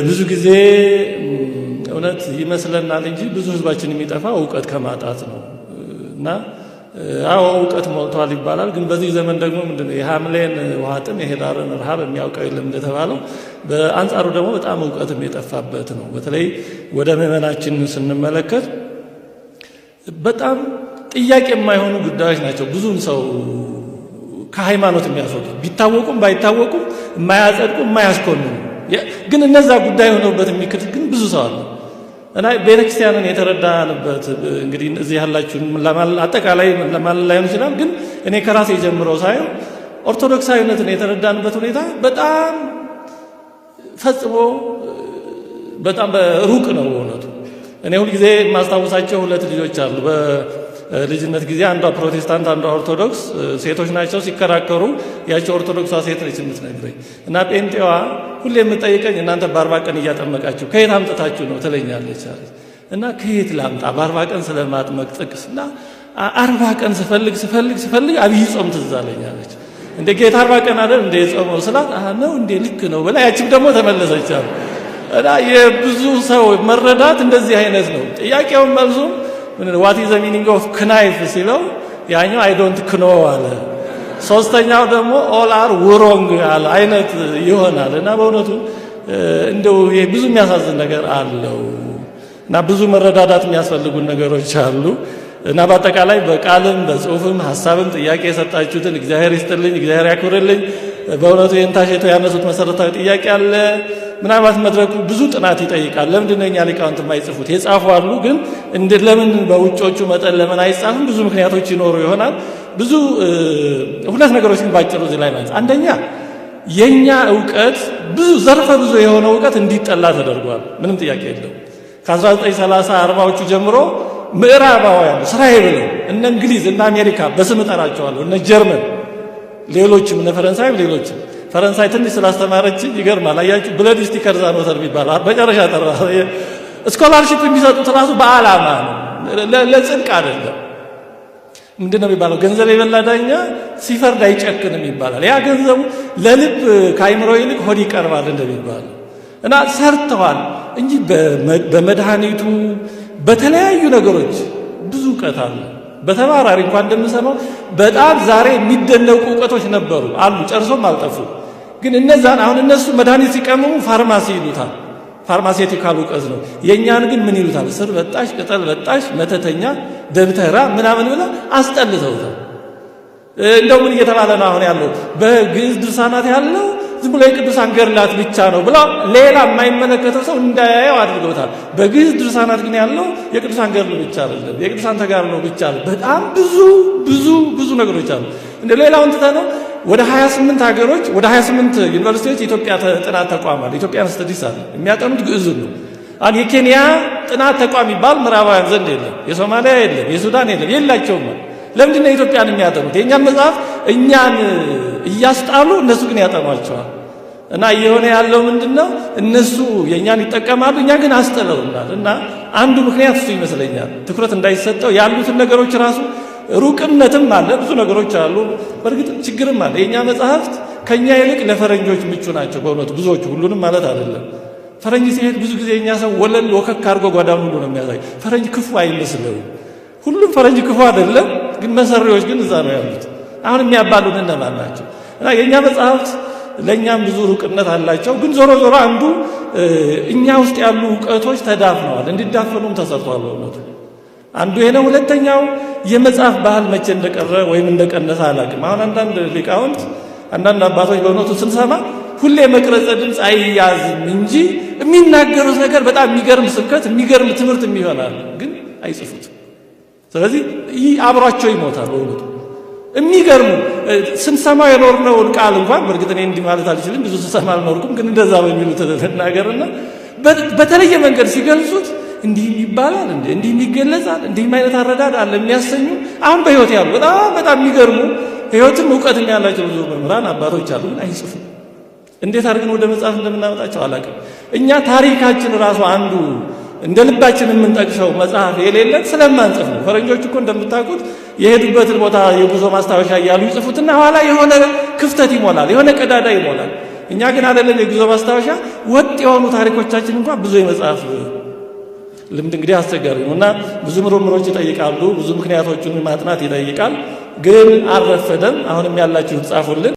ብዙ ጊዜ እውነት ይመስለናል እንጂ ብዙ ህዝባችን የሚጠፋው ዕውቀት ከማጣት ነው እና አዎ ዕውቀት ሞልቷል ይባላል። ግን በዚህ ዘመን ደግሞ ምንድነው የሐምሌን ውሃ ጥም የሄዳርን ረሃብ የሚያውቀው የለም እንደተባለው በአንጻሩ ደግሞ በጣም ዕውቀትም የጠፋበት ነው። በተለይ ወደ ምዕመናችን ስንመለከት በጣም ጥያቄ የማይሆኑ ጉዳዮች ናቸው ብዙን ሰው ከሃይማኖት የሚያስወጡ ቢታወቁም ባይታወቁም የማያጸድቁ የማያስኮንኑ ግን እነዛ ጉዳይ ሆነውበት የሚክድ ግን ብዙ ሰው አለ እና ቤተክርስቲያንን የተረዳንበት እንግዲህ እዚህ ያላችሁ አጠቃላይ ለማለት ላይሆን ይችላል። ግን እኔ ከራሴ ጀምሮ ሳይሆን ኦርቶዶክሳዊነትን የተረዳንበት ሁኔታ በጣም ፈጽሞ በጣም በሩቅ ነው እውነቱ። እኔ ሁልጊዜ የማስታውሳቸው ሁለት ልጆች አሉ። በልጅነት ጊዜ አንዷ ፕሮቴስታንት አንዷ ኦርቶዶክስ ሴቶች ናቸው። ሲከራከሩ ያቸው ኦርቶዶክሷ ሴት ነች የምትነግረኝ እና ጴንጤዋ ሁሌ የምጠይቀኝ እናንተ በ40 ቀን እያጠመቃችሁ ከየት አምጥታችሁ ነው ትለኛለች አለች። እና ከየት ላምጣ በ40 ቀን ስለማጥመቅ ጥቅስ እና 40 ቀን ስፈልግ አብይ ጾም ትዝ አለኛለች። እንደ ጌታ 40 ቀን አይደል እንደ የጾመው ስላት ነው እንደ ልክ ነው ብላ ያችም ደግሞ ተመለሰች አሉ። እና የብዙ ሰው መረዳት እንደዚህ አይነት ነው። ጥያቄውን መልሱም what is the meaning of knife ሲለው ያኛው I don't know አለ። ሶስተኛው ደግሞ all are wrong አለ አይነት ይሆናል። እና በእውነቱ እንደው ብዙ የሚያሳዝን ነገር አለው እና ብዙ መረዳዳት የሚያስፈልጉን ነገሮች አሉ እና በአጠቃላይ በቃልም በጽሁፍም ሐሳብም ጥያቄ የሰጣችሁትን እግዚአብሔር ይስጥልኝ፣ እግዚአብሔር ያክብርልኝ። በእውነቱ የእንታሸቶ ያነሱት መሰረታዊ ጥያቄ አለ። ምናልባት መድረኩ ብዙ ጥናት ይጠይቃል። ለምንድን ነው እኛ ሊቃውንት የማይጽፉት? የጻፉ አሉ፣ ግን ለምን በውጮቹ መጠን ለምን አይጻፍም? ብዙ ምክንያቶች ይኖሩ ይሆናል። ብዙ ሁለት ነገሮችን ባጭሩ እዚህ ላይ ማለት አንደኛ የኛ ዕውቀት ብዙ ዘርፈ ብዙ የሆነ ዕውቀት እንዲጠላ ተደርጓል። ምንም ጥያቄ የለው። ከ1930 40ዎቹ ጀምሮ ምዕራባውያን እስራኤል ብለው እነ እንግሊዝ እና አሜሪካ በስም እጠራቸዋለሁ እነ ጀርመን ሌሎችም እነ ፈረንሳይ ሌሎችም ፈረንሳይ ትንሽ ስላስተማረች ይገርማል። አያችሁ ብለድ ስቲከር ዛኖተር ቢባል መጨረሻ ተራ ስኮላርሺፕ የሚሰጡት ራሱ በዓላማ ነው፣ ለጽድቅ አይደለም። ምንድነው የሚባለው? ገንዘብ የበላ ዳኛ ሲፈርድ አይጨክንም ይባላል። ያ ገንዘቡ ለልብ ከአይምሮ ይልቅ ሆድ ይቀርባል እንደሚባለው እና ሰርተዋል እንጂ በመድኃኒቱ በተለያዩ ነገሮች ብዙ ዕውቀት አለ። በተባራሪ እንኳን እንደምሰማው በጣም ዛሬ የሚደነቁ ዕውቀቶች ነበሩ አሉ፣ ጨርሶም አልጠፉ። ግን እነዛን አሁን እነሱ መድኃኒት ሲቀምሙ ፋርማሲ ይሉታል፣ ፋርማሴቲካል ዕውቀት ነው። የእኛን ግን ምን ይሉታል? ስር በጣሽ፣ ቅጠል በጣሽ፣ መተተኛ፣ ደብተራ ምናምን ብለው አስጠልተውታል። እንደው ምን እየተባለ ነው አሁን ያለው? በግዕዝ ድርሳናት ያለው ዝም ብሎ የቅዱሳን ገድላት ብቻ ነው ብለው ሌላ የማይመለከተው ሰው እንዳያየው አድርገውታል። በግዕዝ ድርሳናት ግን ያለው የቅዱሳን ገድል ብቻ አይደለም፣ የቅዱሳን ተጋድሎ ብቻ አይደለም። በጣም ብዙ ነገሮች አሉ። እንደ ሌላውን ትተነው ወደ 28 ሀገሮች ወደ 28 ዩኒቨርሲቲዎች የኢትዮጵያ ጥናት ተቋም አለ። ኢትዮጵያን ስተዲስ አለ። የሚያጠኑት ግዕዝ ነው። አሁን የኬንያ ጥናት ተቋም ይባል ምዕራባውያን ዘንድ የለም፣ የሶማሊያ የለም፣ የሱዳን የለም፣ የላቸውም። ለምንድን ነው ኢትዮጵያን የሚያጠኑት? የእኛን መጽሐፍ እኛን እያስጣሉ እነሱ ግን ያጠኗቸዋል። እና እየሆነ ያለው ምንድነው? እነሱ የእኛን ይጠቀማሉ፣ እኛ ግን አስጥለውናል። እና አንዱ ምክንያት እሱ ይመስለኛል፣ ትኩረት እንዳይሰጠው ያሉትን ነገሮች ራሱ ሩቅነትም አለ፣ ብዙ ነገሮች አሉ። በእርግጥ ችግርም አለ። የእኛ መጽሐፍት ከእኛ ይልቅ ለፈረንጆች ምቹ ናቸው በእውነቱ ብዙዎቹ፣ ሁሉንም ማለት አይደለም። ፈረንጅ ሲሄድ ብዙ ጊዜ የእኛ ሰው ወለል ወከክ አድርጎ ጓዳውን ሁሉ ነው የሚያሳይ። ፈረንጅ ክፉ አይመስለው። ሁሉም ፈረንጅ ክፉ አይደለም፣ ግን መሰሪዎች ግን እዛ ነው ያሉት። አሁን የሚያባሉን እነማን ናቸው? እና የእኛ መጽሐፍት ለእኛም ብዙ ሩቅነት አላቸው። ግን ዞሮ አንዱ እኛ ውስጥ ያሉ ዕውቀቶች ተዳፍነዋል፣ እንዲዳፈኑም ተሰርቷል በእውነቱ። አንዱ ይሄ ነው። ሁለተኛው የመጽሐፍ ባህል መቼ እንደቀረ ወይም እንደቀነሰ አላውቅም። አሁን አንዳንድ ሊቃውንት አንዳንድ አባቶች በእውነቱ ስንሰማ ሁሌ መቅረጸ ድምፅ አይያዝም እንጂ የሚናገሩት ነገር በጣም የሚገርም ስብከት የሚገርም ትምህርት ይሆናል፣ ግን አይጽፉትም። ስለዚህ ይህ አብሯቸው ይሞታል በእውነቱ። የሚገርሙ ስንሰማው የኖርነውን ቃል እንኳን በእርግጥ እኔ እንዲህ ማለት አልችልም፣ ብዙ ስሰማ አልኖርኩም፣ ግን እንደዛ በሚሉት ተናገርና በተለየ መንገድ ሲገልጹት እንዲህ ይባላል እንዲህ ይገለጻል እንዲህ አይነት አረዳድ አለ የሚያሰኙ አሁን በህይወት ያሉ በጣም የሚገርሙ ህይወትም ዕውቀትም ያላቸው ብዙ መምህራን አባቶች አሉ፣ ግን አይጽፉም። እንዴት አድርገን ወደ መጽሐፍ እንደምናመጣቸው አላውቅም። እኛ ታሪካችን ራሱ አንዱ እንደ ልባችን የምንጠቅሰው መጽሐፍ የሌለን ስለማንጽፍ ነው። ፈረንጆች እኮ እንደምታውቁት የሄዱበትን ቦታ የጉዞ ማስታወሻ እያሉ ይጽፉትና ኋላ የሆነ ክፍተት ይሞላል፣ የሆነ ቀዳዳ ይሞላል። እኛ ግን አይደለም የጉዞ ማስታወሻ ወጥ የሆኑ ታሪኮቻችን እንኳን ብዙ የመጽሐፍ ልምድ እንግዲህ አስቸጋሪ ነው እና ብዙ ምርምሮች ይጠይቃሉ፣ ብዙ ምክንያቶችን ማጥናት ይጠይቃል። ግን አልረፈደም። አሁንም ያላችሁ ጻፉልን።